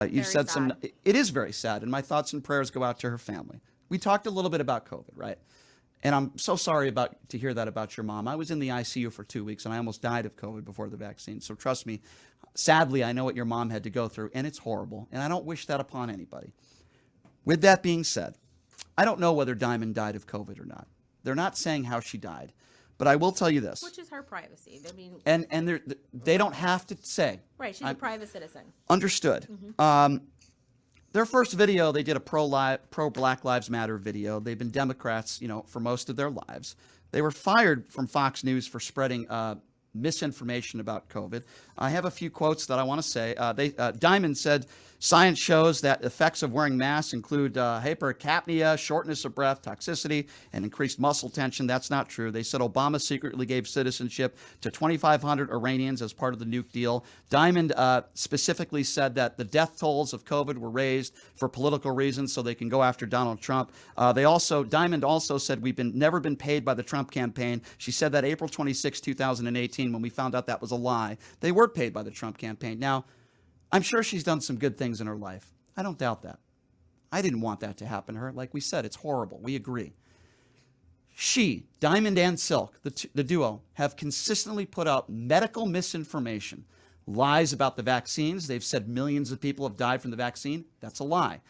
You've Very said some, sad. it is very sad, and my thoughts and prayers go out to her family. We talked a little bit about COVID, right? And I'm so sorry to hear that about your mom. I was in the ICU for 2 weeks and I almost died of COVID before the vaccine. So trust me, sadly, I know what your mom had to go through, and it's horrible. And I don't wish that upon anybody. With that being said, I don't know whether Diamond died of COVID or not. They're not saying how she died, but I will tell you this. Which is her privacy. I mean, And they don't have to say. right? She's a private citizen. Understood. Their first video, they did a pro Black Lives Matter video. They've been Democrats, for most of their lives. They were fired from Fox News for spreading misinformation about COVID. I have a few quotes that I want to say. Diamond said, "Science shows that effects of wearing masks include hypercapnia, shortness of breath, toxicity, and increased muscle tension." That's not true. They said Obama secretly gave citizenship to 2,500 Iranians as part of the nuke deal. Diamond specifically said that the death tolls of COVID were raised for political reasons so they can go after Donald Trump. Diamond also said we've never been paid by the Trump campaign. She said that April 26, 2018, when we found out that was a lie. They were paid by the Trump campaign. Now, I'm sure she's done some good things in her life. I don't doubt that. I didn't want that to happen to her. Like we said, it's horrible. We agree. She, Diamond and Silk, the duo, have consistently put out medical misinformation, lies about the vaccines. They've said millions of people have died from the vaccine. That's a lie.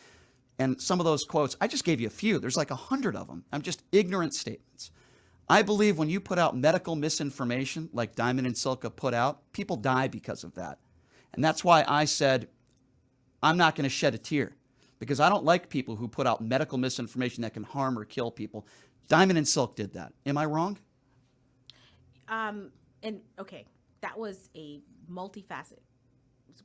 And some of those quotes, I just gave you a few. There's like 100 of them. I'm just ignorant statements. I believe when you put out medical misinformation like Diamond and Silk have put out, people die because of that. And that's why I said, I'm not going to shed a tear, because I don't like people who put out medical misinformation that can harm or kill people. Diamond and Silk did that. Am I wrong? And okay, that was a multifaceted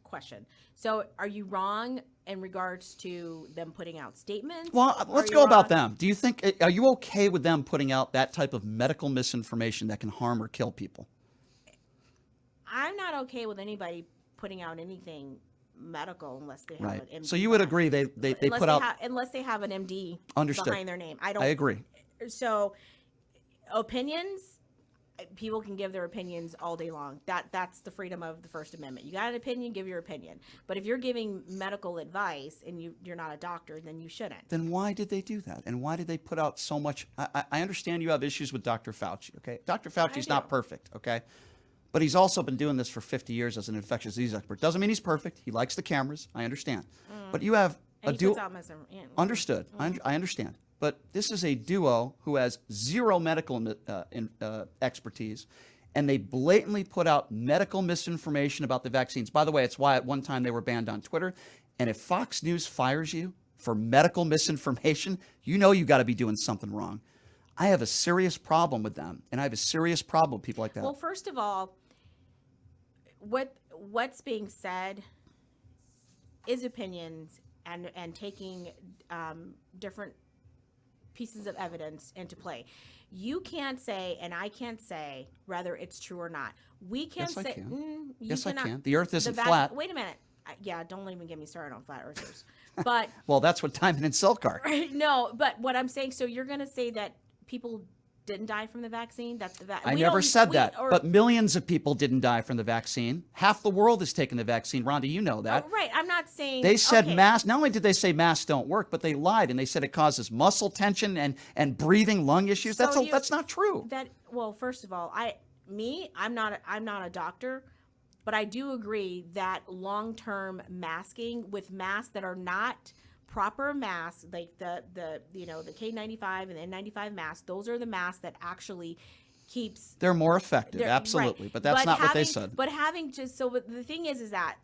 question. So are you wrong in regards to them putting out statements? Well, let's go about them. Do you think, are you okay with them putting out that type of medical misinformation that can harm or kill people? I'm not okay with anybody putting out anything medical unless they have Right. an MD. So you would agree they put out. Unless they have an MD Understood. behind their name. I agree. So opinions, people can give their opinions all day long. That's the freedom of the First Amendment. You got an opinion, give your opinion. But if you're giving medical advice and you're not a doctor, then you shouldn't. Then why did they do that? And why did they put out so much? I understand you have issues with Dr. Fauci, okay? Dr. Fauci's not perfect, okay? But he's also been doing this for 50 years as an infectious disease expert. Doesn't mean he's perfect. He likes the cameras. I understand. But you have a duo. Understood. I understand. But this is a duo who has zero medical expertise, and they blatantly put out medical misinformation about the vaccines. By the way, it's why at one time they were banned on Twitter. And if Fox News fires you for medical misinformation, you know you got to be doing something wrong. I have a serious problem with them, and I have a serious problem with people like that. Well, first of all, what's being said is opinions and taking different pieces of evidence into play. You can't say, and I can't say whether it's true or not. We can't Yes, I say. can. You Yes, cannot, I can. The Earth isn't flat. Wait a minute. Yeah, don't even get me started on flat earthers. But well, that's what Diamond and Silk are. no, but what I'm saying, so you're going to say that people didn't die from the vaccine? That's the I never said that. But millions of people didn't die from the vaccine. Half the world has taken the vaccine. Rhonda, you know that. Oh, right. I'm not saying. They said okay. masks. Not only did they say masks don't work, but they lied and they said it causes muscle tension and breathing, lung issues. So That's not true. Well, first of all, I'm not a doctor, but I do agree that long-term masking with masks that are not proper masks, like the K95 and the N95 masks, those are the masks that actually keeps. They're more effective, absolutely, right. but that's not what they said. But having just the thing is that